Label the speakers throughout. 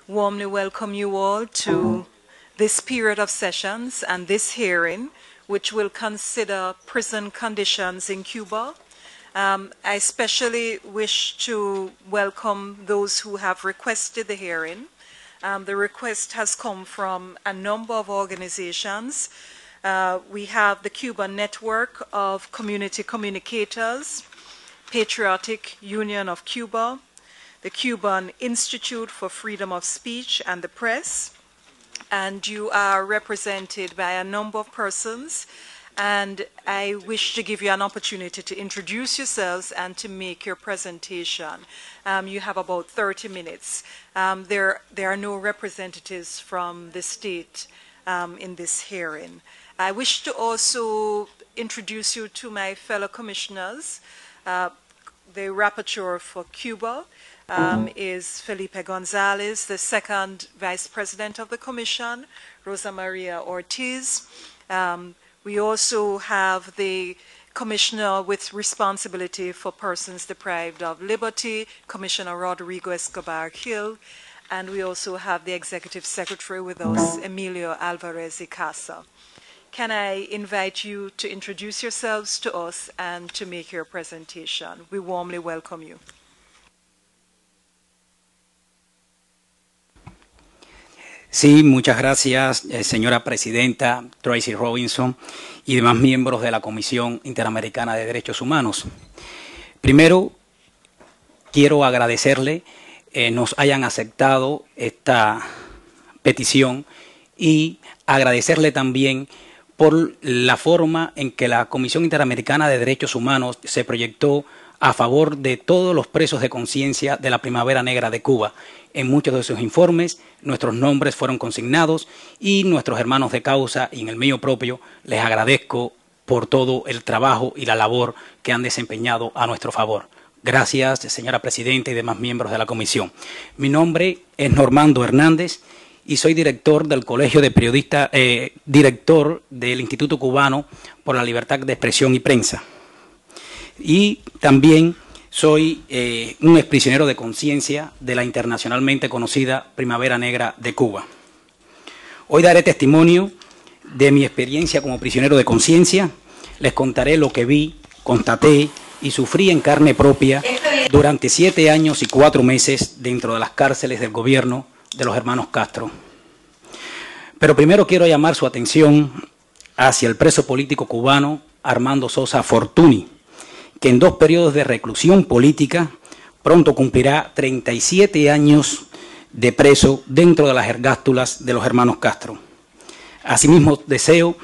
Speaker 1: warmly welcome you all to this period of sessions and this hearing, which will consider prison conditions in Cuba. I especially wish to welcome those who have requested the hearing. The request has come from a number of organizations. We have the Cuban Network of Community Communicators, Patriotic Union of Cuba, the Cuban Institute for Freedom of Speech and the Press, and you are represented by a number of persons, and I wish to give you an opportunity to introduce yourselves and to make your presentation. You have about 30 minutes. There are no representatives from the state in this hearing. I wish to also introduce you to my fellow commissioners. The rapporteur for Cuba is Felipe Gonzalez, the second vice president of the commission, Rosa Maria Ortiz. We also have the commissioner with responsibility for persons deprived of liberty, Commissioner Rodrigo Escobar Gil, and we also have the executive secretary with us, Emilio Alvarez y Casa. Can I invite you to introduce yourselves to us and to make your presentation? We warmly welcome you.
Speaker 2: Sí, muchas gracias, señora presidenta Tracy Robinson y demás miembros de la Comisión Interamericana de Derechos Humanos. Primero, quiero agradecerle nos hayan aceptado esta petición y agradecerle también por la forma en que la Comisión Interamericana de Derechos Humanos se proyectó a favor de todos los presos de conciencia de la Primavera Negra de Cuba. En muchos de sus informes nuestros nombres fueron consignados y nuestros hermanos de causa y en el mío propio les agradezco por todo el trabajo y la labor que han desempeñado a nuestro favor. Gracias, señora presidenta y demás miembros de la comisión. Mi nombre es Normando Hernández y soy director del Colegio de Periodistas, director del Instituto Cubano por la Libertad de Expresión y Prensa. Y también soy un exprisionero de conciencia de la internacionalmente conocida Primavera Negra de Cuba. Hoy daré testimonio de mi experiencia como prisionero de conciencia. Les contaré lo que vi, constaté y sufrí en carne propia durante 7 años y 4 meses dentro de las cárceles del gobierno de los hermanos Castro. Pero primero quiero llamar su atención hacia el preso político cubano Armando Sosa Fortuny, que en 2 periodos de reclusión política pronto cumplirá 37 años de preso dentro de las ergástulas de los hermanos Castro. Asimismo, deseo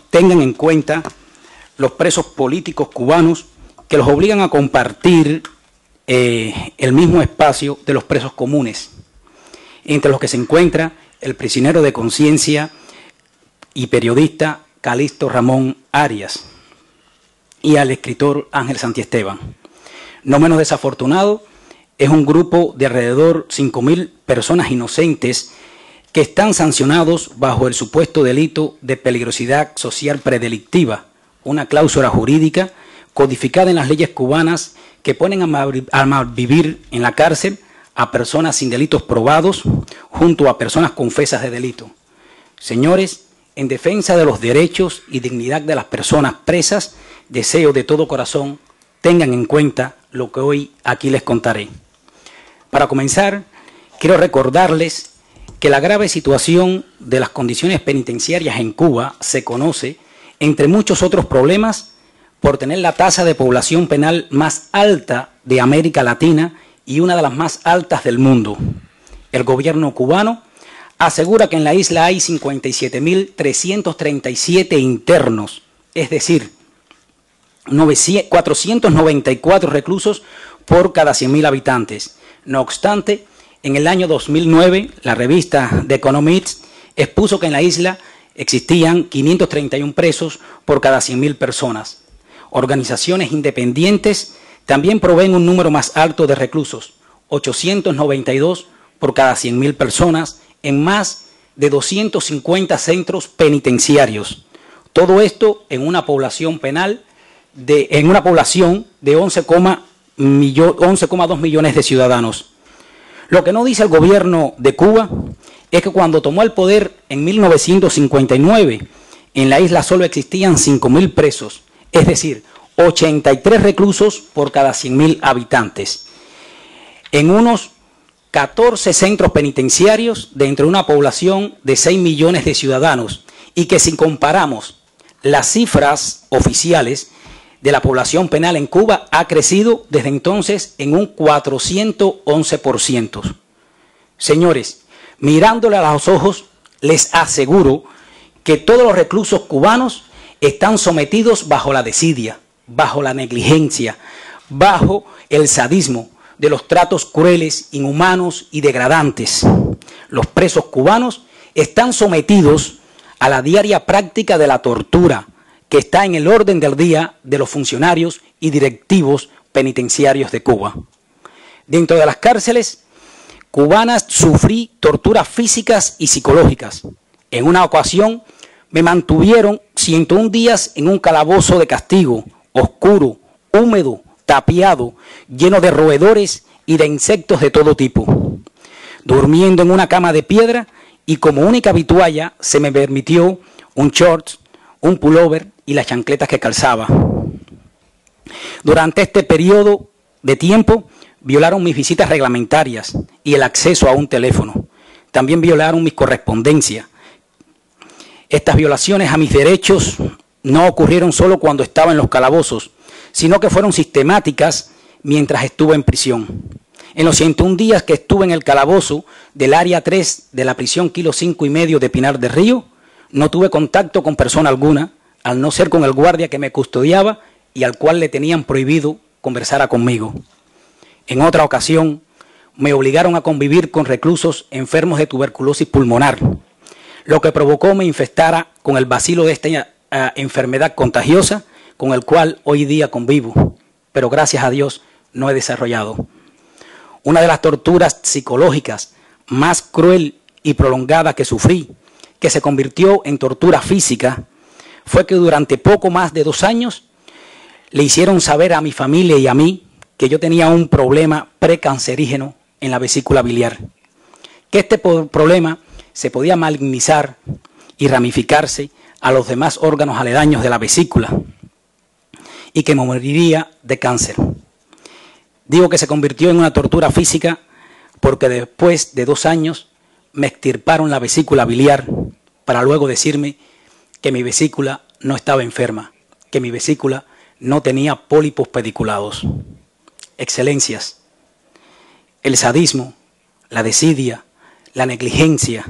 Speaker 2: tengan en cuenta los presos políticos cubanos que los obligan a compartir el mismo espacio de los presos comunes, entre los que se encuentra el prisionero de conciencia y periodista Calixto Ramón Arias y al escritor Ángel Santiesteban. No menos desafortunado es un grupo de alrededor 5.000 personas inocentes que están sancionados bajo el supuesto delito de peligrosidad social predelictiva, una cláusula jurídica codificada en las leyes cubanas que ponen a malvivir en la cárcel a personas sin delitos probados junto a personas confesas de delito. Señores, en defensa de los derechos y dignidad de las personas presas, deseo de todo corazón tengan en cuenta lo que hoy aquí les contaré. Para comenzar, quiero recordarles que la grave situación de las condiciones penitenciarias en Cuba se conoce, entre muchos otros problemas, por tener la tasa de población penal más alta de América Latina y una de las más altas del mundo. El gobierno cubano asegura que en la isla hay 57.337 internos, es decir, 494 reclusos por cada 100.000 habitantes. No obstante, en el año 2009, la revista The Economist expuso que en la isla existían 531 presos por cada 100.000 personas. Organizaciones independientes también proveen un número más alto de reclusos, 892 por cada 100.000 personas, en más de 250 centros penitenciarios. Todo esto en una población penal de 11,2 millones de ciudadanos. Lo que no dice el gobierno de Cuba es que cuando tomó el poder en 1959, en la isla solo existían 5.000 presos, es decir, 83 reclusos por cada 100.000 habitantes. En unos 14 centros penitenciarios dentro de una población de 6 millones de ciudadanos, y que si comparamos las cifras oficiales de la población penal en Cuba ha crecido desde entonces en un 411%. Señores, mirándole a los ojos, les aseguro que todos los reclusos cubanos están sometidos bajo la desidia, bajo la negligencia, bajo el sadismo de los tratos crueles, inhumanos y degradantes. Los presos cubanos están sometidos a la diaria práctica de la tortura, que está en el orden del día de los funcionarios y directivos penitenciarios de Cuba. Dentro de las cárceles cubanas sufrí torturas físicas y psicológicas. En una ocasión me mantuvieron 101 días en un calabozo de castigo, oscuro, húmedo, tapiado, lleno de roedores y de insectos de todo tipo. Durmiendo en una cama de piedra, y como única vitualla se me permitió un short, un pullover y las chancletas que calzaba. Durante este periodo de tiempo violaron mis visitas reglamentarias y el acceso a un teléfono. También violaron mis correspondencias. Estas violaciones a mis derechos no ocurrieron solo cuando estaba en los calabozos, sino que fueron sistemáticas mientras estuve en prisión. En los 101 días que estuve en el calabozo del área 3 de la prisión Kilo 5,5 de Pinar del Río, no tuve contacto con persona alguna, al no ser con el guardia que me custodiaba y al cual le tenían prohibido conversar conmigo. En otra ocasión, me obligaron a convivir con reclusos enfermos de tuberculosis pulmonar, lo que provocó me infectara con el bacilo de esta enfermedad contagiosa, con el cual hoy día convivo, pero gracias a Dios no he desarrollado. Una de las torturas psicológicas más cruel y prolongada que sufrí, que se convirtió en tortura física, fue que durante poco más de 2 años le hicieron saber a mi familia y a mí que yo tenía un problema precancerígeno en la vesícula biliar, que este problema se podía malignizar y ramificarse a los demás órganos aledaños de la vesícula y que me moriría de cáncer. Digo que se convirtió en una tortura física porque después de 2 años me extirparon la vesícula biliar para luego decirme que mi vesícula no estaba enferma, que mi vesícula no tenía pólipos pediculados. Excelencias, el sadismo, la desidia, la negligencia,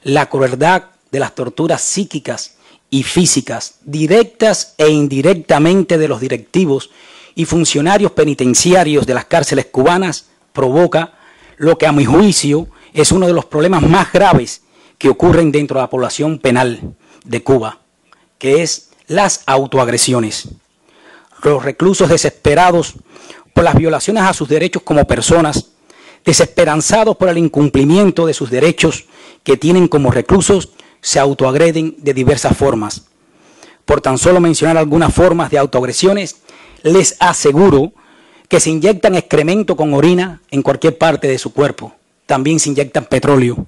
Speaker 2: la crueldad de las torturas psíquicas y físicas, directas e indirectamente de los directivos y funcionarios penitenciarios de las cárceles cubanas, provoca lo que a mi juicio es uno de los problemas más graves que ocurren dentro de la población penal de Cuba, que es las autoagresiones. Los reclusos desesperados por las violaciones a sus derechos como personas, desesperanzados por el incumplimiento de sus derechos que tienen como reclusos, se autoagreden de diversas formas. Por tan solo mencionar algunas formas de autoagresiones, les aseguro que se inyectan excremento con orina en cualquier parte de su cuerpo. También se inyectan petróleo.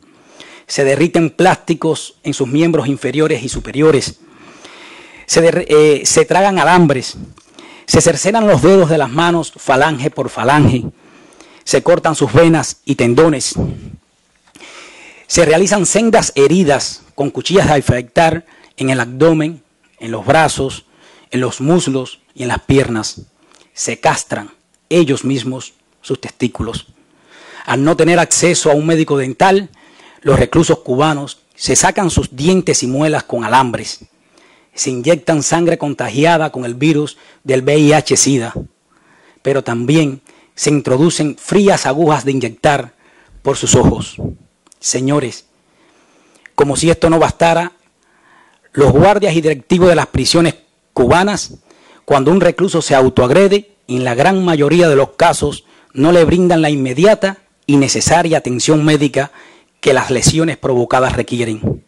Speaker 2: Se derriten plásticos en sus miembros inferiores y superiores. Se tragan alambres. Se cercenan los dedos de las manos falange por falange. Se cortan sus venas y tendones. Se realizan sendas heridas con cuchillas de afeitar en el abdomen, en los brazos, en los muslos y en las piernas. Se castran ellos mismos sus testículos. Al no tener acceso a un médico dental, los reclusos cubanos se sacan sus dientes y muelas con alambres. Se inyectan sangre contagiada con el virus del VIH-Sida, pero también se introducen frías agujas de inyectar por sus ojos. Señores, como si esto no bastara, los guardias y directivos de las prisiones cubanas, cuando un recluso se autoagrede, en la gran mayoría de los casos no le brindan la inmediata y necesaria atención médica que las lesiones provocadas requieren.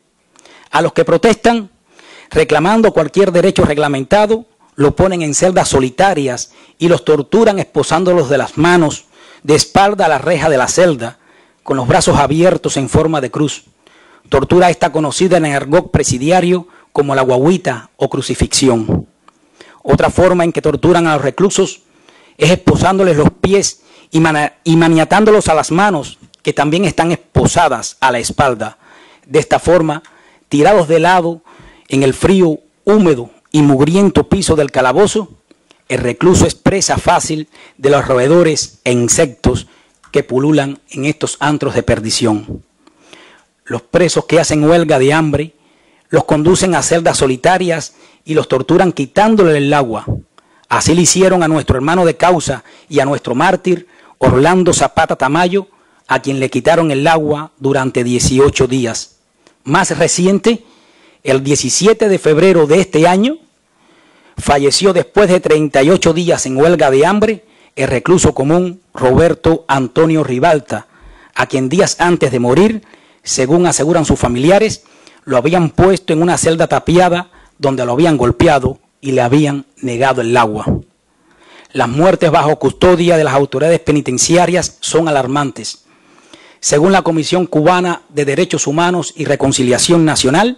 Speaker 2: A los que protestan, reclamando cualquier derecho reglamentado, lo ponen en celdas solitarias y los torturan esposándolos de las manos de espalda a la reja de la celda, con los brazos abiertos en forma de cruz. Tortura esta conocida en el argot presidiario como la guagüita o crucifixión. Otra forma en que torturan a los reclusos es esposándoles los pies y maniatándolos a las manos, que también están esposadas a la espalda. De esta forma, tirados de lado en el frío, húmedo y mugriento piso del calabozo, el recluso es presa fácil de los roedores e insectos que pululan en estos antros de perdición. Los presos que hacen huelga de hambre los conducen a celdas solitarias y los torturan quitándole el agua. Así le hicieron a nuestro hermano de causa y a nuestro mártir Orlando Zapata Tamayo, a quien le quitaron el agua durante 18 días. Más reciente, el 17 de febrero de este año, falleció después de 38 días en huelga de hambre el recluso común Roberto Antonio Ribalta, a quien días antes de morir, según aseguran sus familiares, lo habían puesto en una celda tapiada donde lo habían golpeado y le habían negado el agua. Las muertes bajo custodia de las autoridades penitenciarias son alarmantes. Según la Comisión Cubana de Derechos Humanos y Reconciliación Nacional,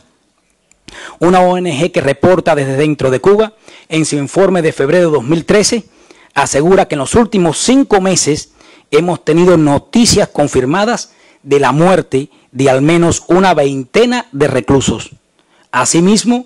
Speaker 2: una ONG que reporta desde dentro de Cuba, en su informe de febrero de 2013, asegura que en los últimos 5 meses hemos tenido noticias confirmadas de la muerte de al menos una veintena de reclusos. Asimismo,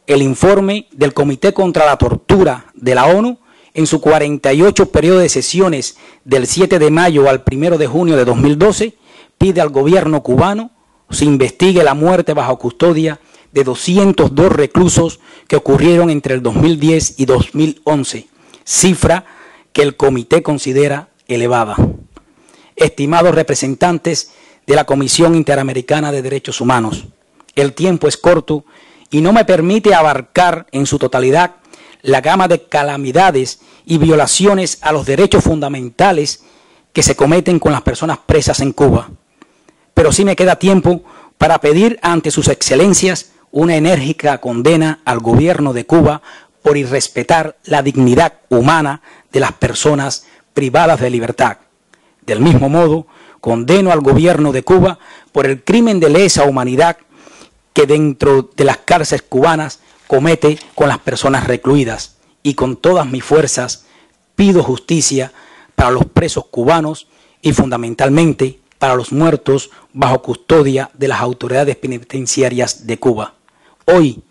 Speaker 2: el informe del Comité contra la Tortura de la ONU, en su 48 periodo de sesiones del 7 de mayo al 1 de junio de 2012, pide al gobierno cubano se investigue la muerte bajo custodia de 202 reclusos que ocurrieron entre el 2010 y 2011, cifra que el comité considera elevada. Estimados representantes de la Comisión Interamericana de Derechos Humanos, el tiempo es corto y no me permite abarcar en su totalidad la gama de calamidades y violaciones a los derechos fundamentales que se cometen con las personas presas en Cuba. Pero sí me queda tiempo para pedir ante sus excelencias una enérgica condena al gobierno de Cuba por irrespetar la dignidad humana de las personas privadas de libertad. Del mismo modo, condeno al gobierno de Cuba por el crimen de lesa humanidad que dentro de las cárceles cubanas comete con las personas recluidas, y con todas mis fuerzas pido justicia para los presos cubanos y fundamentalmente para los muertos bajo custodia de las autoridades penitenciarias de Cuba. Hoy,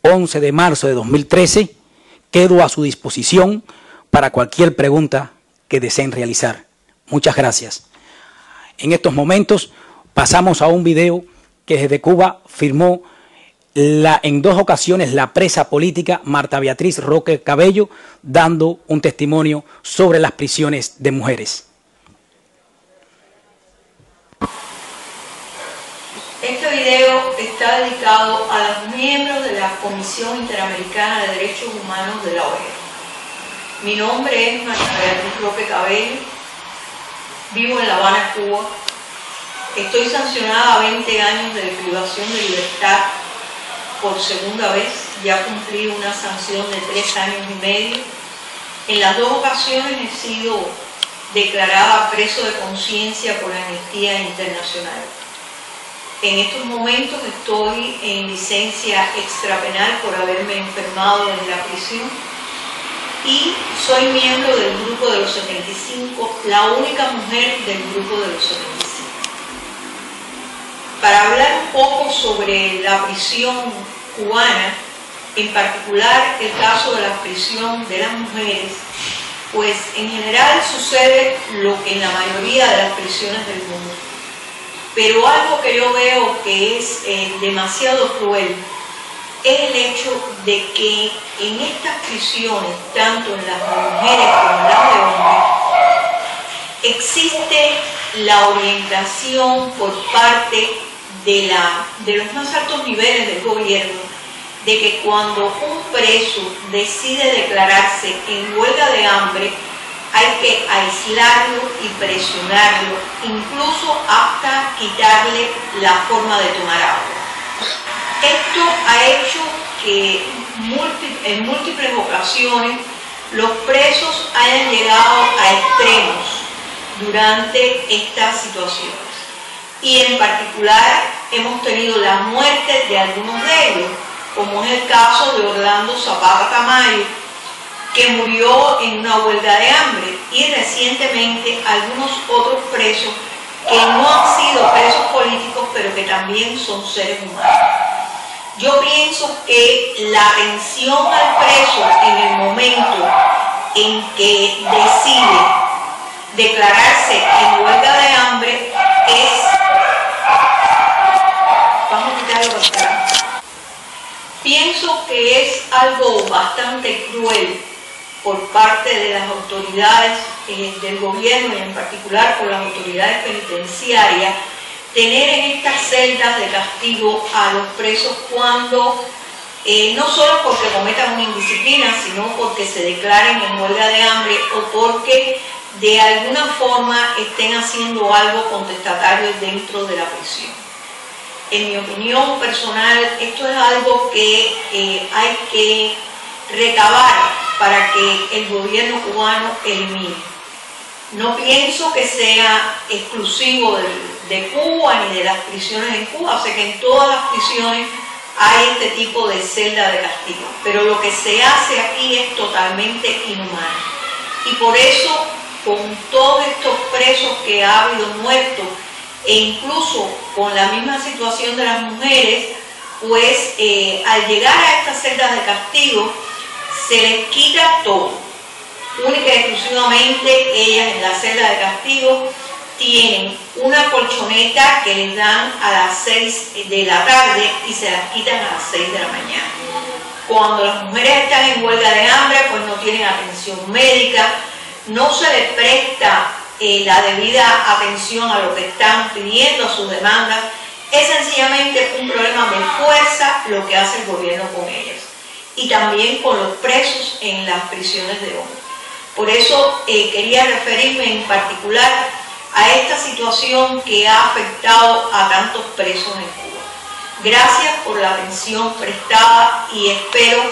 Speaker 2: 11 de marzo de 2013, quedo a su disposición para cualquier pregunta que deseen realizar. Muchas gracias. En estos momentos pasamos a un video que desde Cuba firmó en 2 ocasiones la presa política Marta Beatriz Roque Cabello, dando un testimonio sobre las prisiones de mujeres.
Speaker 3: Este video está dedicado a los miembros de la Comisión Interamericana de Derechos Humanos de la OEA. Mi nombre es Marta Beatriz Roque Cabello, vivo en La Habana, Cuba. Estoy sancionada a 20 años de privación de libertad por segunda vez. Ya cumplí una sanción de 3 años y medio. En las 2 ocasiones he sido declarada preso de conciencia por Amnistía Internacional. En estos momentos estoy en licencia extrapenal por haberme enfermado en la prisión y soy miembro del grupo de los 75, la única mujer del grupo de los 75. Para hablar un poco sobre la prisión cubana, en particular el caso de la prisión de las mujeres, pues en general sucede lo que en la mayoría de las prisiones del mundo. Pero algo que yo veo que es demasiado cruel es el hecho de que en estas prisiones, tanto en las de mujeres como en las de hombres, existe la orientación por parte de los más altos niveles del gobierno de que cuando un preso decide declararse en huelga de hambre, hay que aislarlo y presionarlo, incluso hasta quitarle la forma de tomar agua. Esto ha hecho que en múltiples ocasiones los presos hayan llegado a extremos durante estas situaciones. y en particular hemos tenido las muertes de algunos de ellos, como es el caso de Orlando Zapata Tamayo, que murió en una huelga de hambre, y recientemente algunos otros presos que no han sido presos políticos, pero que también son seres humanos. Yo pienso que la atención al preso en el momento en que decide declararse en huelga de hambre es... Vamos a quitarlo para atrás. Pienso que es algo bastante cruel por parte de las autoridades del gobierno y en particular por las autoridades penitenciarias tener en estas celdas de castigo a los presos cuando no solo porque cometan una indisciplina, sino porque se declaren en huelga de hambre o porque de alguna forma estén haciendo algo contestatario dentro de la prisión. En mi opinión personal, esto es algo que hay que recabar para que el gobierno cubano elimine. No pienso que sea exclusivo de Cuba ni de las prisiones en Cuba. Sé que en todas las prisiones hay este tipo de celda de castigo, pero lo que se hace aquí es totalmente inhumano. Y por eso, con todos estos presos que ha habido muertos, e incluso con la misma situación de las mujeres, pues al llegar a estas celdas de castigo, se les quita todo. Única y exclusivamente ellas en la celda de castigo tienen una colchoneta que les dan a las 6 de la tarde y se las quitan a las 6 de la mañana. Cuando las mujeres están en huelga de hambre, pues no tienen atención médica, no se les presta la debida atención a lo que están pidiendo, a sus demandas. Es sencillamente un problema de fuerza lo que hace el gobierno con ellas y también con los presos en las prisiones de hombres. Por eso quería referirme en particular a esta situación que ha afectado a tantos presos en Cuba. Gracias por la atención prestada y espero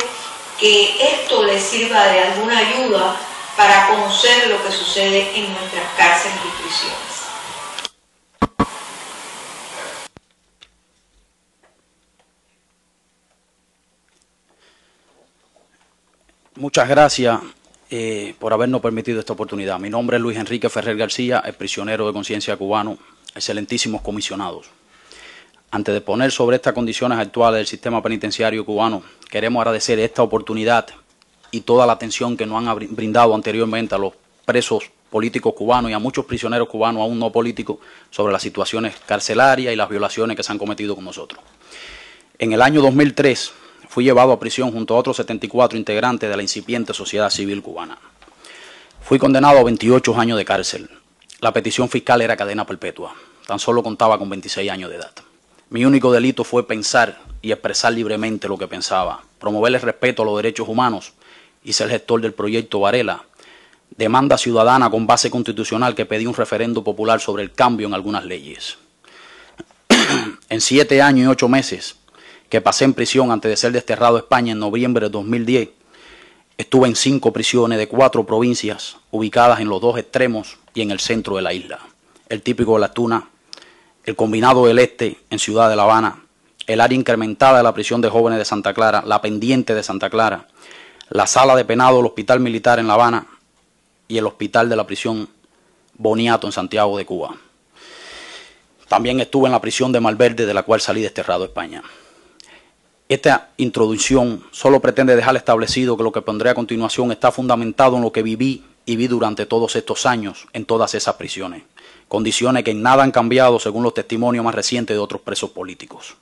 Speaker 3: que esto les sirva de alguna ayuda para conocer lo que sucede en nuestras cárceles y prisiones.
Speaker 2: Muchas gracias por habernos permitido esta oportunidad. Mi nombre es Luis Enrique Ferrer García, el prisionero de conciencia cubano, excelentísimos comisionados. Antes de poner sobre estas condiciones actuales del sistema penitenciario cubano, queremos agradecer esta oportunidad y toda la atención que nos han brindado anteriormente a los presos políticos cubanos y a muchos prisioneros cubanos aún no políticos sobre las situaciones carcelarias y las violaciones que se han cometido con nosotros. En el año 2003 fui llevado a prisión junto a otros 74 integrantes de la incipiente sociedad civil cubana. Fui condenado a 28 años de cárcel. La petición fiscal era cadena perpetua. Tan solo contaba con 26 años de edad. Mi único delito fue pensar y expresar libremente lo que pensaba, promover el respeto a los derechos humanos y ser gestor del proyecto Varela, demanda ciudadana con base constitucional que pedía un referendo popular sobre el cambio en algunas leyes. En 7 años y 8 meses que pasé en prisión antes de ser desterrado a España en noviembre de 2010, estuve en 5 prisiones de 4 provincias ubicadas en los 2 extremos y en el centro de la isla. El Típico de Las Tunas, el Combinado del Este en Ciudad de La Habana, el área incrementada de la prisión de jóvenes de Santa Clara, la pendiente de Santa Clara, la sala de penado del Hospital Militar en La Habana y el hospital de la prisión Boniato en Santiago de Cuba. También estuve en la prisión de Malverde, de la cual salí desterrado a España. Esta introducción solo pretende dejar establecido que lo que pondré a continuación está fundamentado en lo que viví y vi durante todos estos años en todas esas prisiones, condiciones que en nada han cambiado según los testimonios más recientes de otros presos políticos.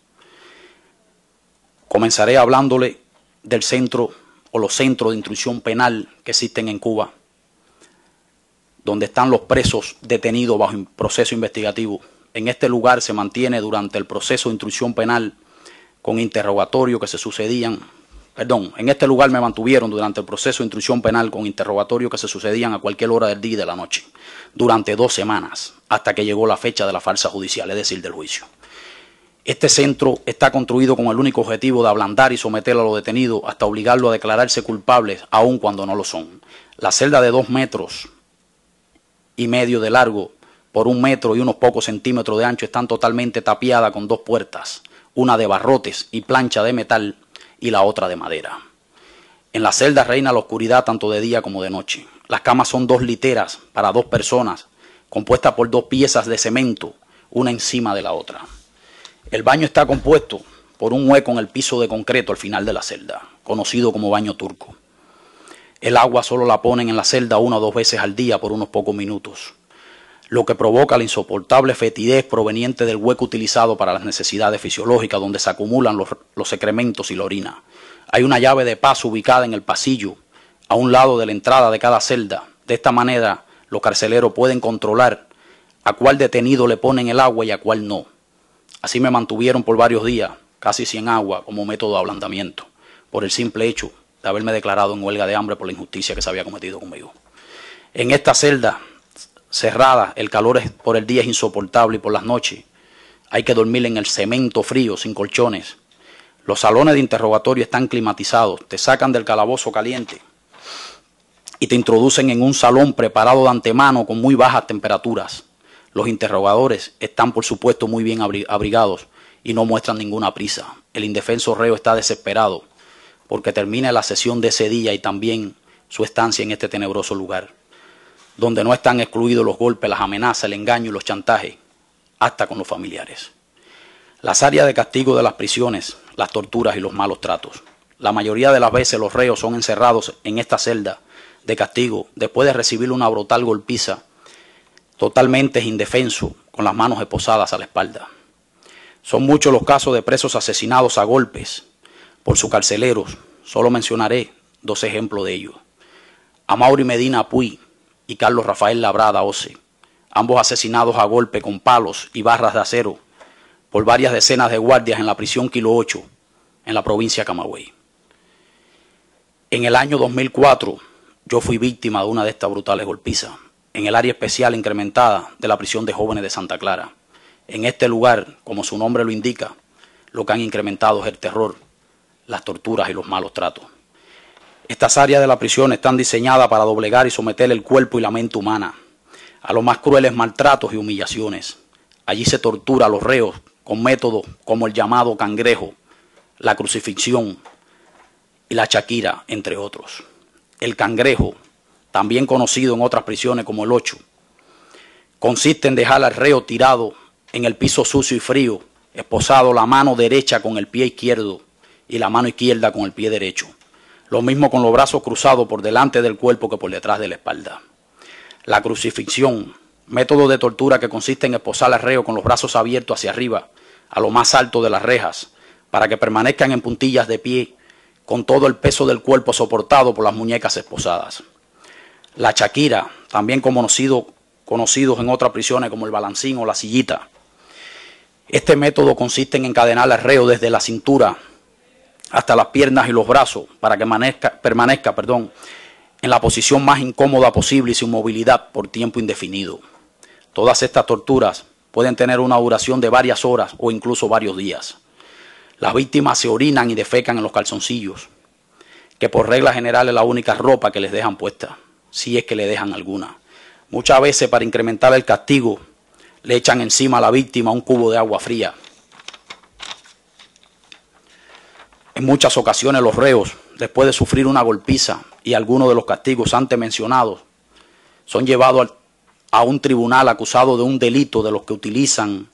Speaker 2: Comenzaré hablándole del centro o los centros de instrucción penal que existen en Cuba, donde están los presos detenidos bajo proceso investigativo. En este lugar se mantiene durante el proceso de instrucción penal con interrogatorios que se sucedían, en este lugar me mantuvieron durante el proceso de instrucción penal con interrogatorios que se sucedían a cualquier hora del día y de la noche, durante 2 semanas, hasta que llegó la fecha de la farsa judicial, es decir, del juicio. Este centro está construido con el único objetivo de ablandar y someter a los detenidos hasta obligarlos a declararse culpables, aun cuando no lo son. La celda de 2,5 metros de largo por 1 metro y unos pocos centímetros de ancho están totalmente tapiadas con 2 puertas, una de barrotes y plancha de metal y la otra de madera. En la celda reina la oscuridad tanto de día como de noche. Las camas son 2 literas para 2 personas, compuestas por 2 piezas de cemento, una encima de la otra. El baño está compuesto por un hueco en el piso de concreto al final de la celda, conocido como baño turco. El agua solo la ponen en la celda 1 o 2 veces al día por unos pocos minutos, lo que provoca la insoportable fetidez proveniente del hueco utilizado para las necesidades fisiológicas, donde se acumulan los excrementos y la orina. Hay una llave de paso ubicada en el pasillo, a un lado de la entrada de cada celda. De esta manera, los carceleros pueden controlar a cuál detenido le ponen el agua y a cuál no. Así me mantuvieron por varios días, casi sin agua, como método de ablandamiento, por el simple hecho de haberme declarado en huelga de hambre por la injusticia que se había cometido conmigo. En esta celda cerrada, el calor por el día es insoportable y por las noches hay que dormir en el cemento frío, sin colchones. Los salones de interrogatorio están climatizados, te sacan del calabozo caliente y te introducen en un salón preparado de antemano con muy bajas temperaturas. Los interrogadores están, por supuesto, muy bien abrigados y no muestran ninguna prisa. El indefenso reo está desesperado porque termine la sesión de ese día y también su estancia en este tenebroso lugar, donde no están excluidos los golpes, las amenazas, el engaño y los chantajes, hasta con los familiares. Las áreas de castigo de las prisiones, las torturas y los malos tratos. La mayoría de las veces los reos son encerrados en esta celda de castigo después de recibir una brutal golpiza, totalmente indefenso, con las manos esposadas a la espalda. Son muchos los casos de presos asesinados a golpes por sus carceleros. Solo mencionaré 2 ejemplos de ellos. Amaury Medina Puy y Carlos Rafael Labrada Ose, ambos asesinados a golpe con palos y barras de acero por varias decenas de guardias en la prisión Kilo 8, en la provincia de Camagüey. En el año 2004, yo fui víctima de una de estas brutales golpizas, en el área especial incrementada de la prisión de jóvenes de Santa Clara. En este lugar, como su nombre lo indica, lo que han incrementado es el terror, las torturas y los malos tratos. Estas áreas de la prisión están diseñadas para doblegar y someter el cuerpo y la mente humana a los más crueles maltratos y humillaciones. Allí se tortura a los reos con métodos como el llamado cangrejo, la crucifixión y la chaquira, entre otros. El cangrejo, también conocido en otras prisiones como el 8, consiste en dejar al reo tirado en el piso sucio y frío, esposado la mano derecha con el pie izquierdo y la mano izquierda con el pie derecho. Lo mismo con los brazos cruzados por delante del cuerpo que por detrás de la espalda. La crucifixión, método de tortura que consiste en esposar al reo con los brazos abiertos hacia arriba, a lo más alto de las rejas, para que permanezcan en puntillas de pie, con todo el peso del cuerpo soportado por las muñecas esposadas. La chaquira, también conocidos en otras prisiones como el balancín o la sillita. Este método consiste en encadenar al reo desde la cintura hasta las piernas y los brazos para que permanezca en la posición más incómoda posible y sin movilidad por tiempo indefinido. Todas estas torturas pueden tener una duración de varias horas o incluso varios días. Las víctimas se orinan y defecan en los calzoncillos, que por regla general es la única ropa que les dejan puesta, si es que le dejan alguna. Muchas veces, para incrementar el castigo, le echan encima a la víctima un cubo de agua fría. En muchas ocasiones los reos, después de sufrir una golpiza y algunos de los castigos antes mencionados, son llevados a un tribunal acusados de un delito de los que utilizan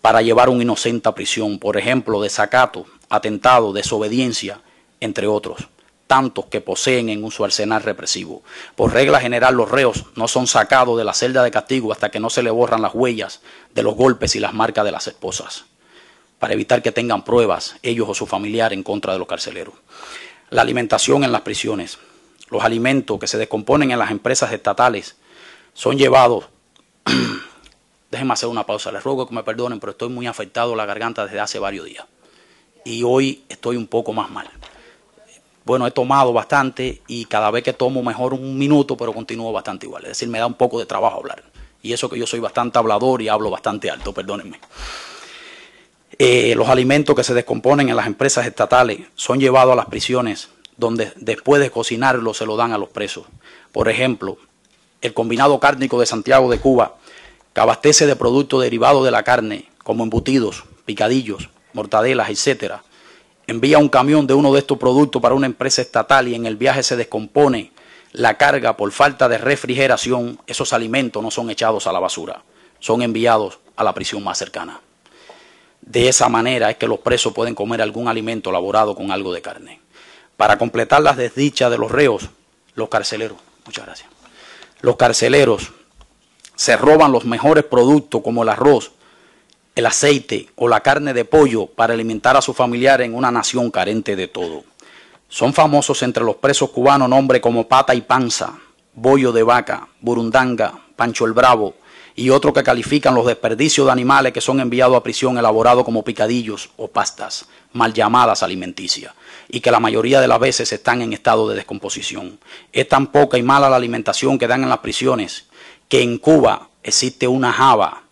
Speaker 2: para llevar a un inocente a prisión, por ejemplo, desacato, atentado, desobediencia, entre otros, tantos que poseen en su arsenal represivo. Por regla general, los reos no son sacados de la celda de castigo hasta que no se le borran las huellas de los golpes y las marcas de las esposas, para evitar que tengan pruebas, ellos o su familiar, en contra de los carceleros. La alimentación en las prisiones. Los alimentos que se descomponen en las empresas estatales son llevados... Déjenme hacer una pausa, les ruego que me perdonen, pero estoy muy afectado a la garganta desde hace varios días. Y hoy estoy un poco más mal. Bueno, he tomado bastante y cada vez que tomo mejor un minuto, pero continúo bastante igual. Es decir, me da un poco de trabajo hablar. Y eso que yo soy bastante hablador y hablo bastante alto, perdónenme. Los alimentos que se descomponen en las empresas estatales son llevados a las prisiones, donde después de cocinarlo se lo dan a los presos. Por ejemplo, el Combinado Cárnico de Santiago de Cuba que abastece de productos derivados de la carne, como embutidos, picadillos, mortadelas, etc., envía un camión de uno de estos productos para una empresa estatal y en el viaje se descompone la carga por falta de refrigeración, esos alimentos no son echados a la basura, son enviados a la prisión más cercana. De esa manera es que los presos pueden comer algún alimento elaborado con algo de carne. Para completar las desdichas de los reos, los carceleros, muchas gracias, los carceleros se roban los mejores productos como el arroz, el aceite o la carne de pollo para alimentar a sus familiares en una nación carente de todo. Son famosos entre los presos cubanos nombres como pata y panza, bollo de vaca, burundanga, Pancho el Bravo y otros que califican los desperdicios de animales que son enviados a prisión elaborados como picadillos o pastas, mal llamadas alimenticias, y que la mayoría de las veces están en estado de descomposición. Es tan poca y mala la alimentación que dan en las prisiones que en Cuba existe una java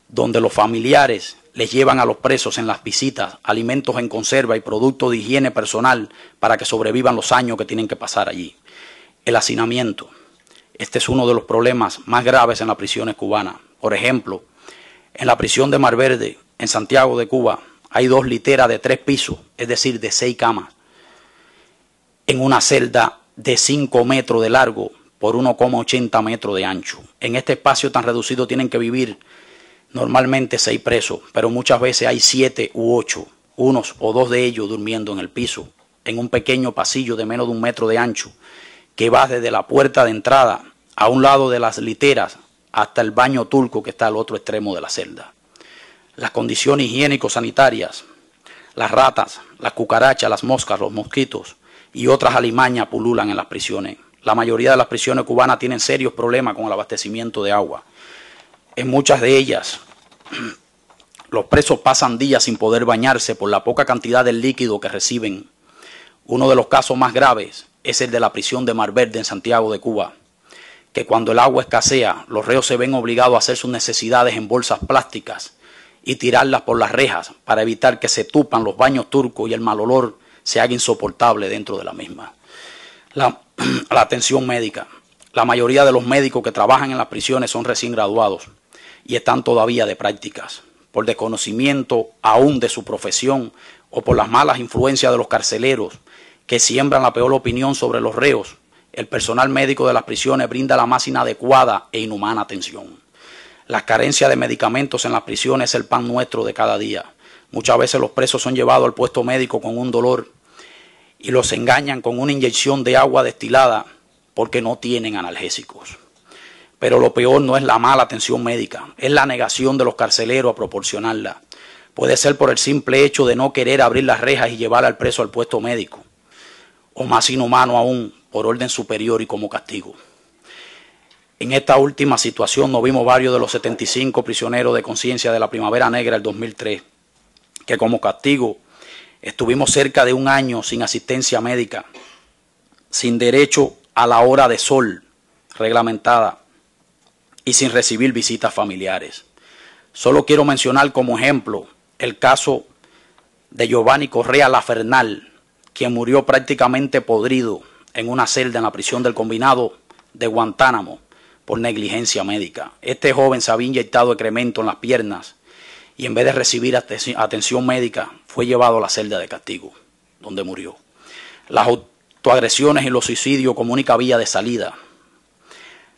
Speaker 2: donde los familiares les llevan a los presos en las visitas alimentos en conserva y productos de higiene personal para que sobrevivan los años que tienen que pasar allí. El hacinamiento. Este es uno de los problemas más graves en las prisiones cubanas. Por ejemplo, en la prisión de Mar Verde, en Santiago de Cuba, hay 2 literas de 3 pisos, es decir, de 6 camas, en una celda de 5 metros de largo por 1,80 metros de ancho. En este espacio tan reducido tienen que vivir normalmente 6 presos, pero muchas veces hay 7 u 8, unos o 2 de ellos durmiendo en el piso, en un pequeño pasillo de menos de 1 metro de ancho, que va desde la puerta de entrada a un lado de las literas hasta el baño turco que está al otro extremo de la celda. Las condiciones higiénico-sanitarias, las ratas, las cucarachas, las moscas, los mosquitos y otras alimañas pululan en las prisiones. La mayoría de las prisiones cubanas tienen serios problemas con el abastecimiento de agua. En muchas de ellas, los presos pasan días sin poder bañarse por la poca cantidad de líquido que reciben. Uno de los casos más graves es el de la prisión de Mar Verde en Santiago de Cuba, que cuando el agua escasea, los reos se ven obligados a hacer sus necesidades en bolsas plásticas y tirarlas por las rejas para evitar que se tupan los baños turcos y el mal olor se haga insoportable dentro de la misma. La atención médica. La mayoría de los médicos que trabajan en las prisiones son recién graduados y están todavía de prácticas. Por desconocimiento aún de su profesión o por las malas influencias de los carceleros que siembran la peor opinión sobre los reos, el personal médico de las prisiones brinda la más inadecuada e inhumana atención. La carencia de medicamentos en las prisiones es el pan nuestro de cada día. Muchas veces los presos son llevados al puesto médico con un dolor y los engañan con una inyección de agua destilada porque no tienen analgésicos. Pero lo peor no es la mala atención médica, es la negación de los carceleros a proporcionarla. Puede ser por el simple hecho de no querer abrir las rejas y llevar al preso al puesto médico, o más inhumano aún, por orden superior y como castigo. En esta última situación nos vimos varios de los 75 prisioneros de conciencia de la Primavera Negra del 2003, que como castigo estuvimos cerca de 1 año sin asistencia médica, sin derecho a la hora de sol reglamentada y sin recibir visitas familiares. Solo quiero mencionar como ejemplo el caso de Giovanni Correa Lafernal, quien murió prácticamente podrido en una celda en la prisión del Combinado de Guantánamo por negligencia médica. Este joven se había inyectado excremento en las piernas y en vez de recibir atención médica fue llevado a la celda de castigo, donde murió. Las autoagresiones y los suicidios como única vía de salida.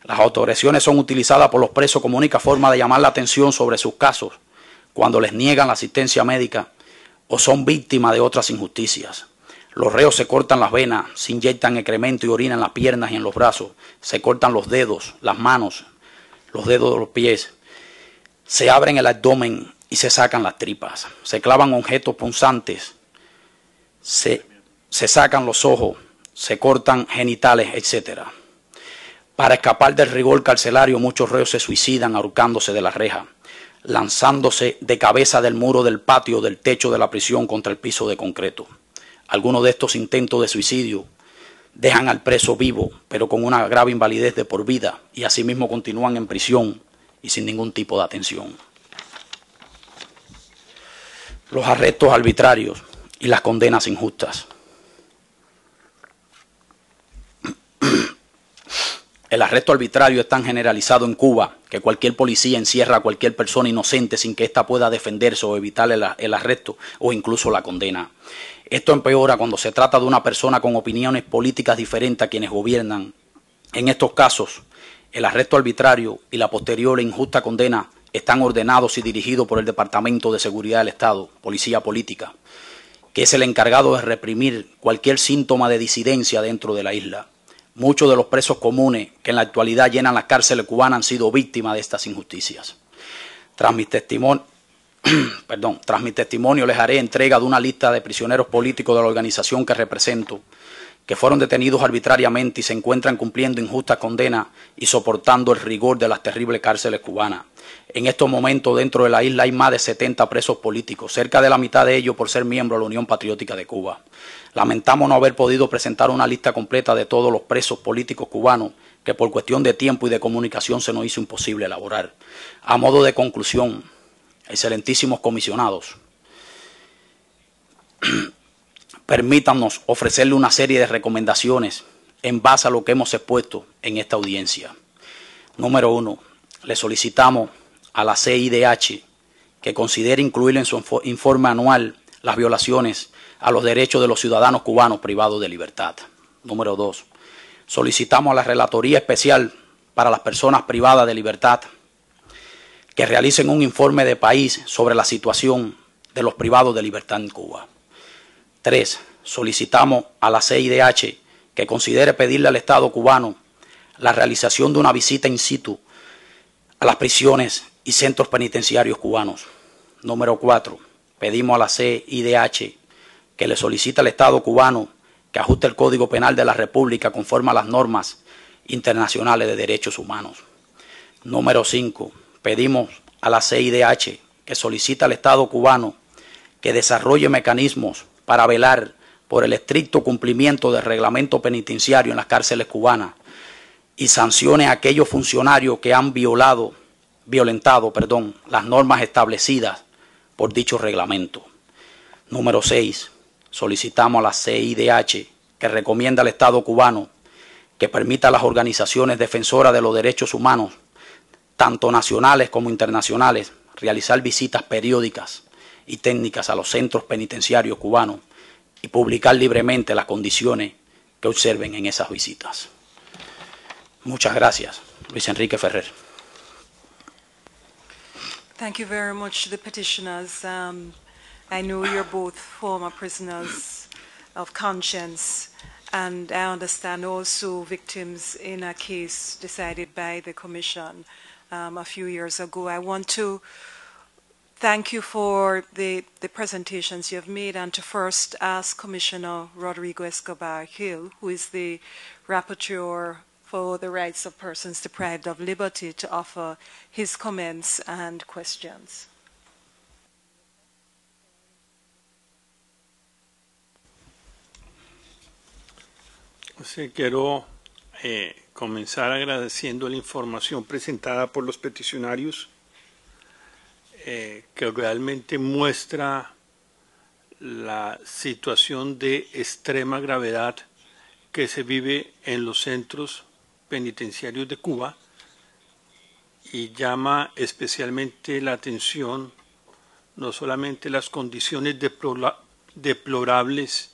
Speaker 2: Las autoagresiones son utilizadas por los presos como única forma de llamar la atención sobre sus casos cuando les niegan la asistencia médica o son víctimas de otras injusticias. Los reos se cortan las venas, se inyectan excremento y orina en las piernas y en los brazos, se cortan los dedos, las manos, los dedos de los pies, se abren el abdomen y se sacan las tripas, se clavan objetos punzantes, se sacan los ojos, se cortan genitales, etc. Para escapar del rigor carcelario, muchos reos se suicidan ahorcándose de la reja, lanzándose de cabeza del muro del patio del techo de la prisión contra el piso de concreto. Algunos de estos intentos de suicidio dejan al preso vivo, pero con una grave invalidez de por vida, y asimismo continúan en prisión y sin ningún tipo de atención. Los arrestos arbitrarios y las condenas injustas. El arresto arbitrario es tan generalizado en Cuba
Speaker 4: que cualquier policía encierra a cualquier persona inocente sin que ésta pueda defenderse o evitar el arresto o incluso la condena. Esto empeora cuando se trata de una persona con opiniones políticas diferentes a quienes gobiernan. En estos casos, el arresto arbitrario y la posterior e injusta condena están ordenados y dirigidos por el Departamento de Seguridad del Estado, Policía Política, que es el encargado de reprimir cualquier síntoma de disidencia dentro de la isla. Muchos de los presos comunes que en la actualidad llenan las cárceles cubanas han sido víctimas de estas injusticias. Tras mi testimonio les haré entrega de una lista de prisioneros políticos de la organización que represento, que fueron detenidos arbitrariamente y se encuentran cumpliendo injustas condenas y soportando el rigor de las terribles cárceles cubanas. En estos momentos dentro de la isla hay más de 70 presos políticos, cerca de la mitad de ellos por ser miembros de la Unión Patriótica de Cuba. Lamentamos no haber podido presentar una lista completa de todos los presos políticos cubanos que por cuestión de tiempo y de comunicación se nos hizo imposible elaborar. A modo de conclusión, excelentísimos comisionados, permítanos ofrecerle una serie de recomendaciones en base a lo que hemos expuesto en esta audiencia. Número 1. Le solicitamos a la CIDH que considere incluir en su informe anual las violaciones a los derechos de los ciudadanos cubanos privados de libertad. Número 2. Solicitamos a la Relatoría Especial para las Personas Privadas de Libertad que realicen un informe de país sobre la situación de los privados de libertad en Cuba. 3. Solicitamos a la CIDH que considere pedirle al Estado cubano la realización de una visita in situ a las prisiones y centros penitenciarios cubanos. Número 4. Pedimos a la CIDH que le solicite al Estado cubano que ajuste el Código Penal de la República conforme a las normas internacionales de derechos humanos. Número 5. Pedimos a la CIDH que solicite al Estado cubano que desarrolle mecanismos para velar por el estricto cumplimiento del reglamento penitenciario en las cárceles cubanas y sancione a aquellos funcionarios que han violentado las normas establecidas por dicho reglamento. Número 6. Solicitamos a la CIDH que recomienda al Estado cubano que permita a las organizaciones defensoras de los derechos humanos, tanto nacionales como internacionales, realizar visitas periódicas y técnicas a los centros penitenciarios cubanos y publicar libremente las condiciones que observen en esas visitas. Muchas gracias. Luis Enrique Ferrer.
Speaker 1: Thank you very much to the petitioners. I know you're both former prisoners of conscience, and I understand also victims in a case decided by the Commission a few years ago. I want to thank you for the presentations you have made, and to first ask Commissioner Rodrigo Escobar Hill, who is the Rapporteur for the Rights of Persons Deprived of Liberty, to offer his comments and questions.
Speaker 5: Sí, quiero comenzar agradeciendo la información presentada por los peticionarios, que realmente muestra la situación de extrema gravedad que se vive en los centros penitenciarios de Cuba, y llama especialmente la atención no solamente las condiciones deplorables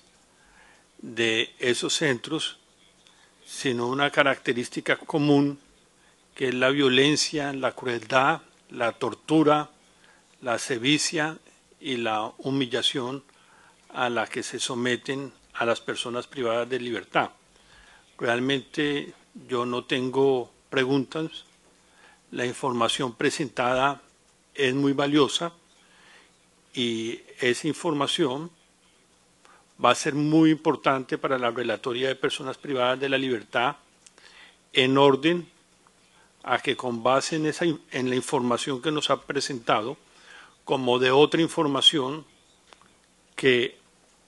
Speaker 5: de esos centros, sino una característica común que es la violencia, la crueldad, la tortura, la sevicia y la humillación a la que se someten a las personas privadas de libertad. Realmente yo no tengo preguntas, la información presentada es muy valiosa y esa información va a ser muy importante para la Relatoría de Personas Privadas de la Libertad, en orden a que con base en la información que nos ha presentado, como de otra información que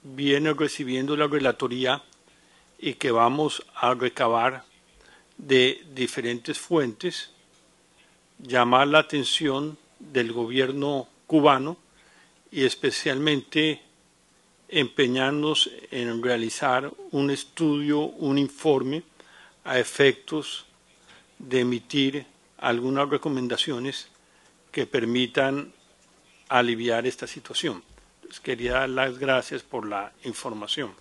Speaker 5: viene recibiendo la Relatoría y que vamos a recabar de diferentes fuentes, llamar la atención del gobierno cubano y especialmente empeñarnos en realizar un estudio, un informe a efectos de emitir algunas recomendaciones que permitan aliviar esta situación. Entonces, quería dar las gracias por la información.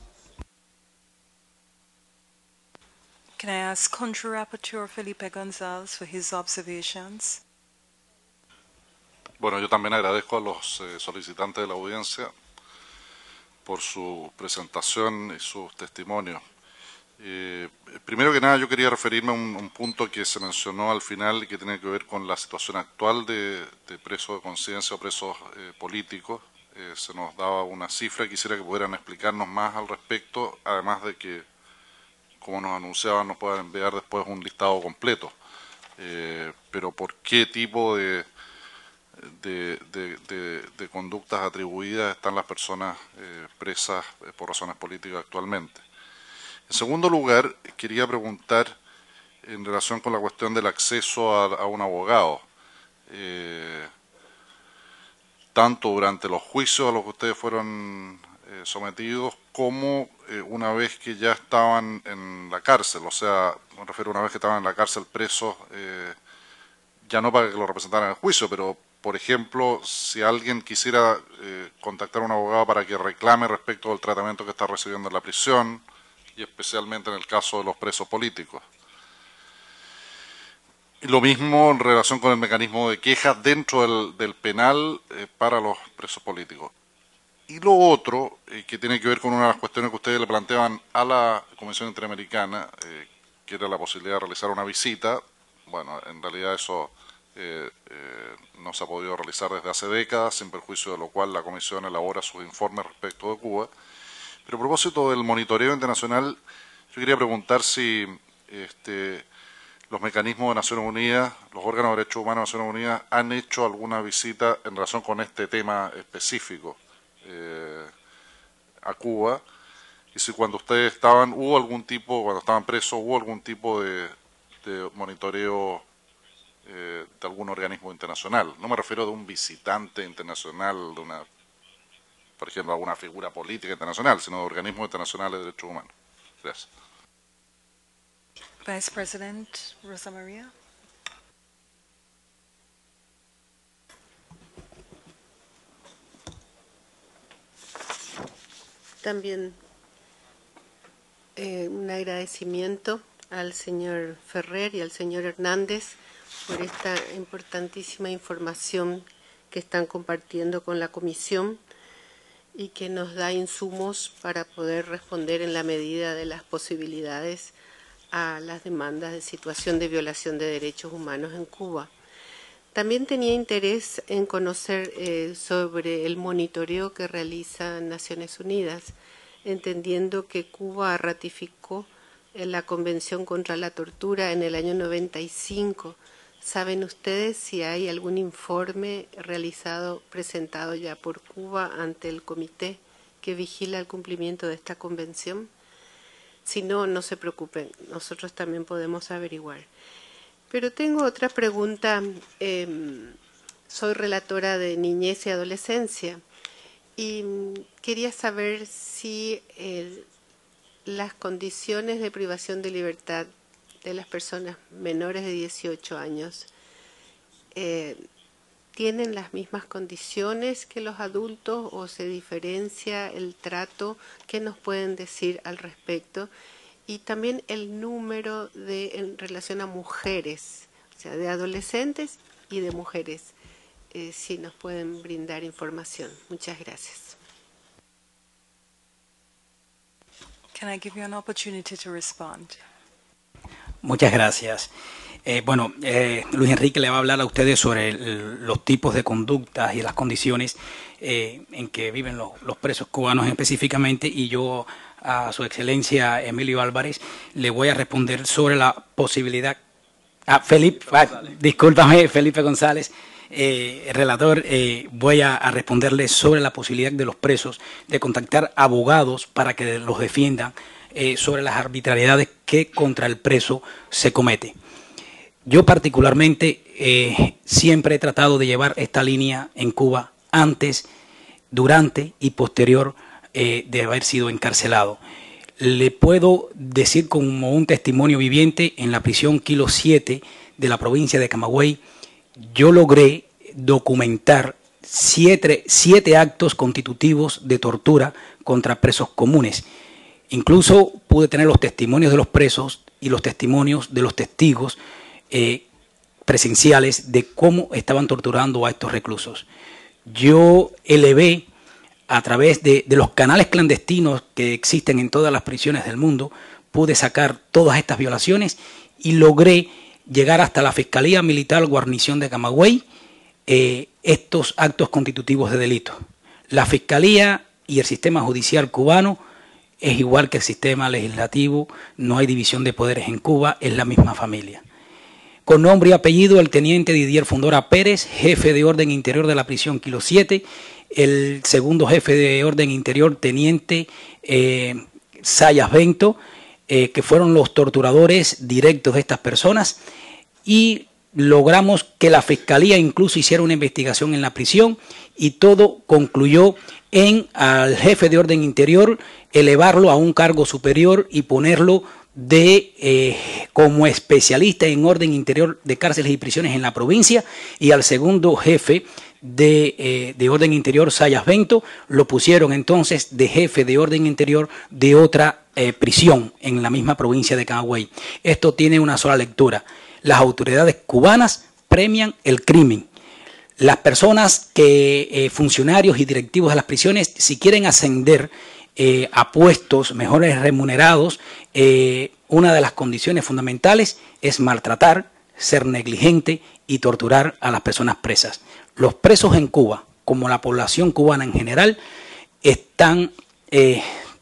Speaker 1: Can I ask Country Rapporteur Felipe González for his observations?
Speaker 6: Bueno, yo también agradezco a los solicitantes de la audiencia por su presentación y sus testimonios. Primero que nada, yo quería referirme a un punto que se mencionó al final y que tiene que ver con la situación actual de presos de conciencia o presos políticos. Se nos daba una cifra, quisiera que pudieran explicarnos más al respecto, además de que, como nos anunciaban, nos puedan enviar después un listado completo. Pero ¿por qué tipo de conductas atribuidas están las personas presas por razones políticas actualmente? En segundo lugar, quería preguntar en relación con la cuestión del acceso a un abogado, tanto durante los juicios a los que ustedes fueron sometidos como una vez que ya estaban en la cárcel, o sea, me refiero a una vez que estaban en la cárcel presos, ya no para que lo representaran en el juicio, pero por ejemplo, si alguien quisiera contactar a un abogado para que reclame respecto del tratamiento que está recibiendo en la prisión, y especialmente en el caso de los presos políticos. Y lo mismo en relación con el mecanismo de quejas dentro del penal para los presos políticos. Y lo otro, que tiene que ver con una de las cuestiones que ustedes le planteaban a la Comisión Interamericana, que era la posibilidad de realizar una visita. Bueno, en realidad eso no se ha podido realizar desde hace décadas, sin perjuicio de lo cual la Comisión elabora sus informes respecto de Cuba. Pero a propósito del monitoreo internacional, yo quería preguntar si los mecanismos de Naciones Unidas, los órganos de derechos humanos de Naciones Unidas, han hecho alguna visita en relación con este tema específico a Cuba, y si cuando ustedes estaban, cuando estaban presos, hubo algún tipo de monitoreo de algún organismo internacional. No me refiero de un visitante internacional, por ejemplo, alguna figura política internacional, sino de organismos internacionales de derechos humanos. Gracias.
Speaker 1: Vice President Rosa Maria.
Speaker 7: También un agradecimiento al señor Ferrer y al señor Hernández por esta importantísima información que están compartiendo con la Comisión y que nos da insumos para poder responder en la medida de las posibilidades a las demandas de situación de violación de derechos humanos en Cuba. También tenía interés en conocer sobre el monitoreo que realiza Naciones Unidas, entendiendo que Cuba ratificó la Convención contra la Tortura en el año 95. ¿Saben ustedes si hay algún informe presentado ya por Cuba ante el comité que vigila el cumplimiento de esta convención? Si no, no se preocupen, nosotros también podemos averiguar. Pero tengo otra pregunta. Soy relatora de niñez y adolescencia y quería saber si las condiciones de privación de libertad de las personas menores de 18 años tienen las mismas condiciones que los adultos o se diferencia el trato. ¿Qué nos pueden decir al respecto? Y también el número en relación a mujeres, o sea, de adolescentes y de mujeres, si nos pueden brindar información. Muchas gracias.
Speaker 1: Can I give you an opportunity to respond?
Speaker 2: Muchas gracias. Luis Enrique le va a hablar a ustedes sobre los tipos de conductas y las condiciones en que viven los presos cubanos específicamente, y yo a su excelencia Emilio Álvarez le voy a responder sobre la posibilidad. Felipe González, relator, voy a responderle sobre la posibilidad de los presos de contactar abogados para que los defiendan sobre las arbitrariedades que contra el preso se comete. Yo particularmente siempre he tratado de llevar esta línea en Cuba antes, durante y posterior de haber sido encarcelado. Le puedo decir como un testimonio viviente en la prisión Kilo 7 de la provincia de Camagüey, yo logré documentar 7 actos constitutivos de tortura contra presos comunes. Incluso pude tener los testimonios de los presos y los testimonios de los testigos presenciales de cómo estaban torturando a estos reclusos. Yo elevé a través de los canales clandestinos que existen en todas las prisiones del mundo, pude sacar todas estas violaciones y logré llegar hasta la Fiscalía Militar Guarnición de Camagüey estos actos constitutivos de delito. La Fiscalía y el sistema judicial cubano es igual que el sistema legislativo, no hay división de poderes en Cuba, es la misma familia. Con nombre y apellido, el teniente Didier Fundora Pérez, jefe de orden interior de la prisión Kilo 7, el segundo jefe de orden interior, teniente Sayas Bento, que fueron los torturadores directos de estas personas, y logramos que la Fiscalía incluso hiciera una investigación en la prisión y todo concluyó en al jefe de orden interior elevarlo a un cargo superior y ponerlo como especialista en orden interior de cárceles y prisiones en la provincia, y al segundo jefe de orden interior, Sayas Bento, lo pusieron entonces de jefe de orden interior de otra prisión en la misma provincia de Camagüey. Esto tiene una sola lectura: las autoridades cubanas premian el crimen. Las personas funcionarios y directivos de las prisiones, si quieren ascender a puestos mejores remunerados, una de las condiciones fundamentales es maltratar, ser negligente y torturar a las personas presas. Los presos en Cuba, como la población cubana en general, están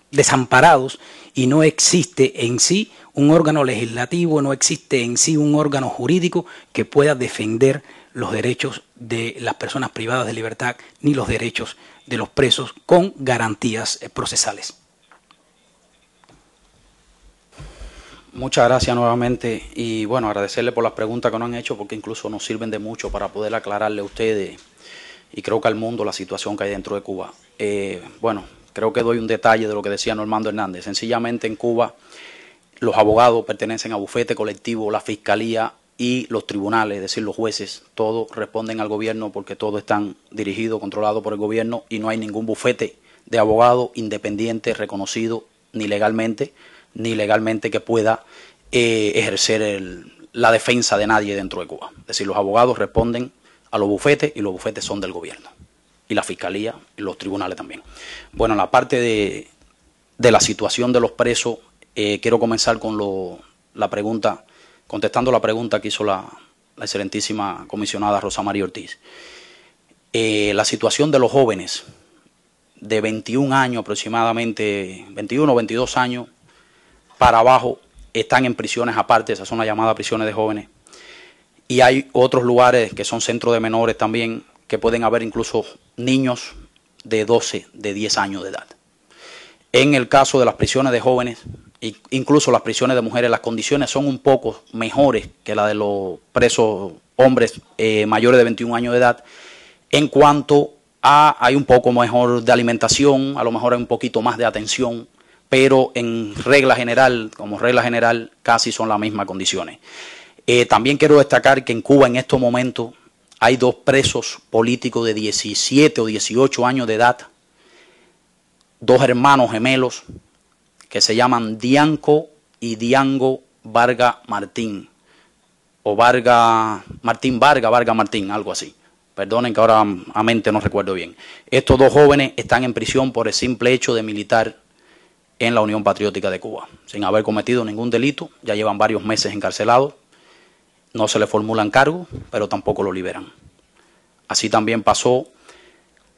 Speaker 2: desamparados y no existe en sí un órgano legislativo, no existe en sí un órgano jurídico que pueda defender los derechos de las personas privadas de libertad ni los derechos de los presos con garantías procesales.
Speaker 4: Muchas gracias nuevamente y bueno, agradecerle por las preguntas que nos han hecho porque incluso nos sirven de mucho para poder aclararle a ustedes y creo que al mundo la situación que hay dentro de Cuba. Bueno, creo que doy un detalle de lo que decía Normando Hernández. Sencillamente en Cuba los abogados pertenecen a bufete colectivo, la fiscalía y los tribunales, es decir, los jueces, todos responden al gobierno porque todos están dirigidos, controlados por el gobierno y no hay ningún bufete de abogados independiente, reconocido ni legalmente que pueda ejercer la defensa de nadie dentro de Cuba. Es decir, los abogados responden a los bufetes y los bufetes son del gobierno. Y la fiscalía y los tribunales también. Bueno, en la parte de la situación de los presos, quiero comenzar con la pregunta, contestando la pregunta que hizo la excelentísima comisionada Rosa María Ortiz. La situación de los jóvenes de 21 años aproximadamente, 21 o 22 años para abajo, están en prisiones aparte, esas son las llamadas prisiones de jóvenes. Y hay otros lugares que son centros de menores también, que pueden haber incluso niños de 12, de 10 años de edad. En el caso de las prisiones de jóvenes, incluso las prisiones de mujeres, las condiciones son un poco mejores que la de los presos hombres mayores de 21 años de edad, en cuanto a hay un poco mejor de alimentación, a lo mejor hay un poquito más de atención, pero en regla general, como regla general, casi son las mismas condiciones. También quiero destacar que en Cuba en estos momentos hay 2 presos políticos de 17 o 18 años de edad, 2 hermanos gemelos que se llaman Dianco y Diango Varga Martín, o Varga Martín, algo así. Perdonen que ahora a mente no recuerdo bien. Estos 2 jóvenes están en prisión por el simple hecho de militar en la Unión Patriótica de Cuba, sin haber cometido ningún delito, ya llevan varios meses encarcelados, no se le formulan cargos, pero tampoco lo liberan. Así también pasó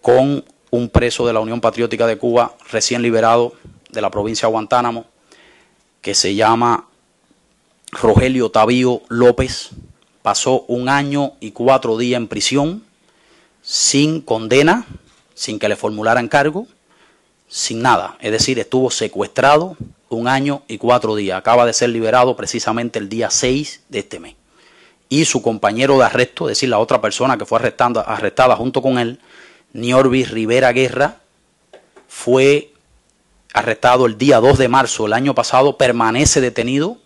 Speaker 4: con un preso de la Unión Patriótica de Cuba, recién liberado de la provincia de Guantánamo, que se llama Rogelio Tavío López. Pasó 1 año y 4 días en prisión, sin condena, sin que le formularan cargo, sin nada. Es decir, estuvo secuestrado 1 año y 4 días. Acaba de ser liberado precisamente el día 6 de este mes. Y su compañero de arresto, es decir, la otra persona que fue arrestada junto con él, Niorvis Rivera Guerra, fue arrestado el día 2 de marzo del año pasado, permanece detenido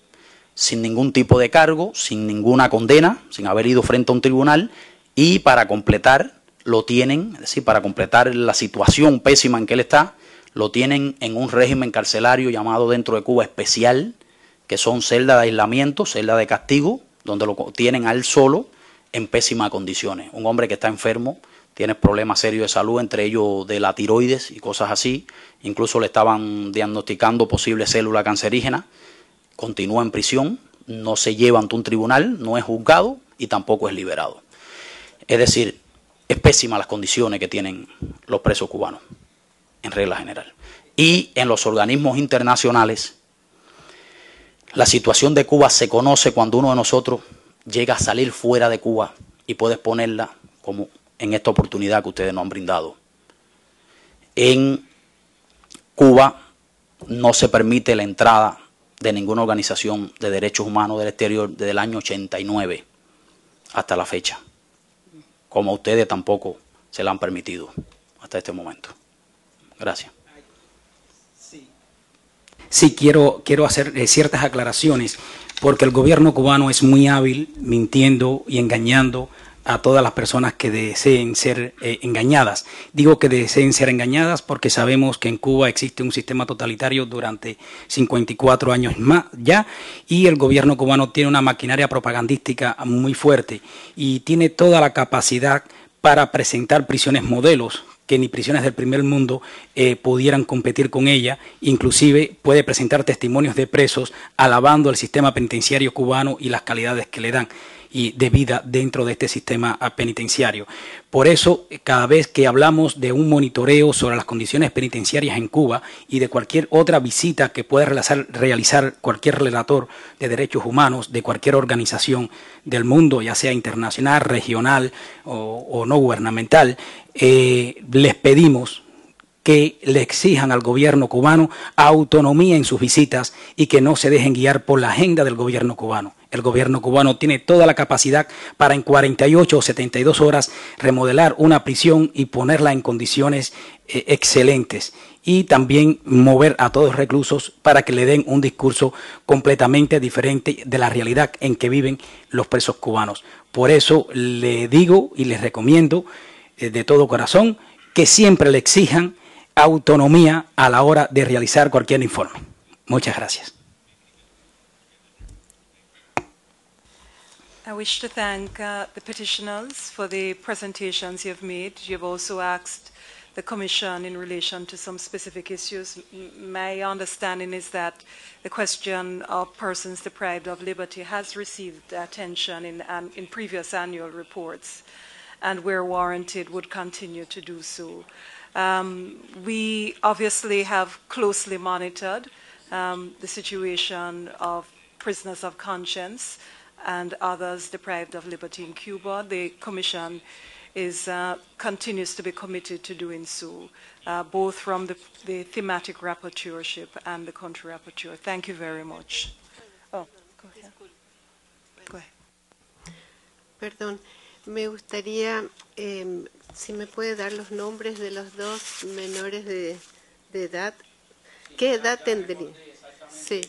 Speaker 4: sin ningún tipo de cargo, sin ninguna condena, sin haber ido frente a un tribunal, y para completar lo tienen, es decir, para completar la situación pésima en que él está, lo tienen en un régimen carcelario llamado dentro de Cuba especial, que son celdas de aislamiento, celdas de castigo, donde lo tienen a él solo en pésimas condiciones. Un hombre que está enfermo, tiene problemas serios de salud, entre ellos de la tiroides y cosas así. Incluso le estaban diagnosticando posible célula cancerígena. Continúa en prisión, no se lleva ante un tribunal, no es juzgado y tampoco es liberado. Es decir, es pésima las condiciones que tienen los presos cubanos, en regla general. Y en los organismos internacionales, la situación de Cuba se conoce cuando uno de nosotros llega a salir fuera de Cuba y puede exponerla como en esta oportunidad que ustedes nos han brindado. En Cuba no se permite la entrada de ninguna organización de derechos humanos del exterior desde el año 89 hasta la fecha, como a ustedes tampoco se la han permitido hasta este momento. Gracias.
Speaker 2: Sí, quiero hacer ciertas aclaraciones, porque el gobierno cubano es muy hábil mintiendo y engañando a todas las personas que deseen ser engañadas. Digo que deseen ser engañadas porque sabemos que en Cuba existe un sistema totalitario durante 54 años más ya, y el gobierno cubano tiene una maquinaria propagandística muy fuerte y tiene toda la capacidad para presentar prisiones modelos, que ni prisiones del primer mundo pudieran competir con ella. Inclusive puede presentar testimonios de presos alabando el sistema penitenciario cubano y las calidades que le dan y de vida dentro de este sistema penitenciario. Por eso, cada vez que hablamos de un monitoreo sobre las condiciones penitenciarias en Cuba y de cualquier otra visita que pueda realizar cualquier relator de derechos humanos de cualquier organización del mundo, ya sea internacional, regional o no gubernamental, les pedimos que le exijan al gobierno cubano autonomía en sus visitas y que no se dejen guiar por la agenda del gobierno cubano. El gobierno cubano tiene toda la capacidad para en 48 o 72 horas remodelar una prisión y ponerla en condiciones excelentes, y también mover a todos los reclusos para que le den un discurso completamente diferente de la realidad en que viven los presos cubanos. Por eso le digo y les recomiendo de todo corazón que siempre le exijan autonomía a la hora de realizar cualquier informe. Muchas gracias.
Speaker 1: I wish to thank the petitioners for the presentations you've made. You've also asked the Commission in relation to some specific issues. My understanding is that the question of persons deprived of liberty has received attention in previous annual reports, and where warranted would continue to do so. We obviously have closely monitored the situation of prisoners of conscience and others deprived of liberty in Cuba. The Commission continues to be committed to doing so, both from the thematic rapporteurship and the country rapporteur. Thank you very much. Oh, go ahead. Go ahead.
Speaker 7: Perdón, me gustaría, si me puede dar los nombres de los dos menores de edad. ¿Qué edad tendrían? Sí.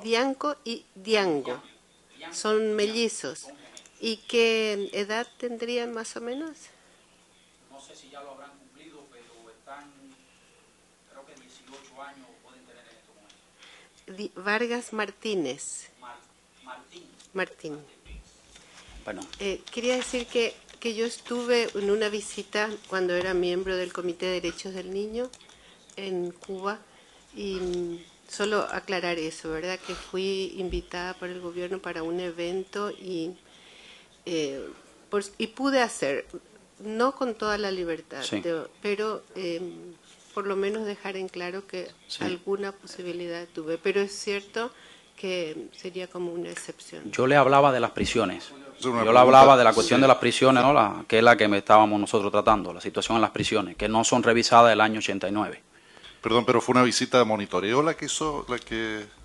Speaker 7: Dianco y Diango. Son mellizos. ¿Y qué edad tendrían más o menos?
Speaker 4: No sé si ya lo habrán cumplido, pero están, creo que 18 años pueden tener en este momento.
Speaker 7: Vargas Martínez. Martín.
Speaker 4: Bueno.
Speaker 7: Quería decir que yo estuve en una visita cuando era miembro del Comité de Derechos del Niño en Cuba, y solo aclarar eso, ¿verdad? Que fui invitada por el gobierno para un evento y pude hacer, no con toda la libertad,
Speaker 4: sí,
Speaker 7: pero por lo menos dejar en claro que sí, alguna posibilidad tuve. Pero es cierto que sería como una excepción.
Speaker 4: Yo le hablaba de las prisiones. Yo le hablaba de la cuestión de las prisiones, ¿no? Que es la que estábamos nosotros tratando, la situación en las prisiones, que no son revisadas del año 89.
Speaker 6: Perdón, pero fue una visita de monitoreo la que hizo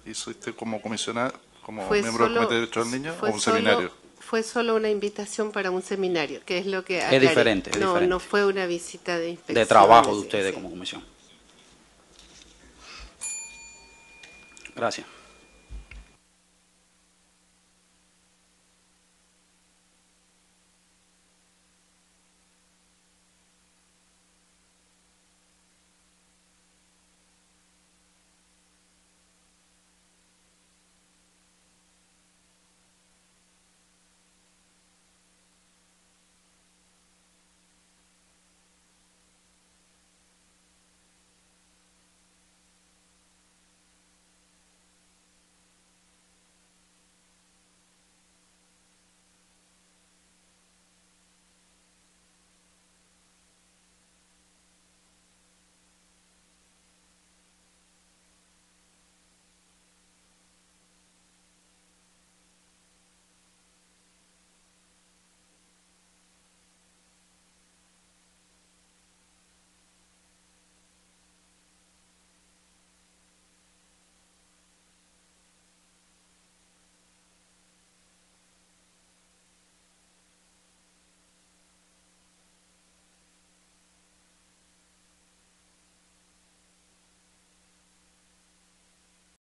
Speaker 6: usted como comisionada, como miembro del Comité de Derechos del Niño, o un seminario.
Speaker 7: Fue solo una invitación para un seminario, que es lo que aclaré.
Speaker 4: Es diferente, es diferente.
Speaker 7: No fue una visita de inspección.
Speaker 4: De trabajo de ustedes, sí, como comisión. Gracias.